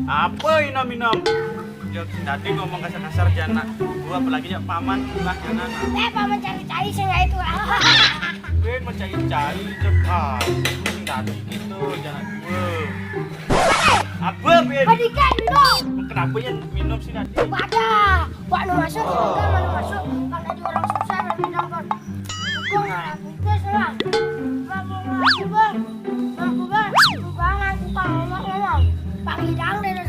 Apa inam-inam? Ya tadi ngomong kasar-kasar jana. Gua apalagi ya paman lah jana. Paman cari-cari sih nggak itu. Gue mau cari-cari cepat. Tadi gitu jana gua. Apa Ben? Berikan minum. Kenapa ya minum sih tadi? Ada. Pak nu masuk, enggak mau masuk. Kan ada orang susah minum kan. Gua nggak bisa selang. Bang, bang, bang, bang, bang, bang, aku kalau ngomong. Pak Hidang dari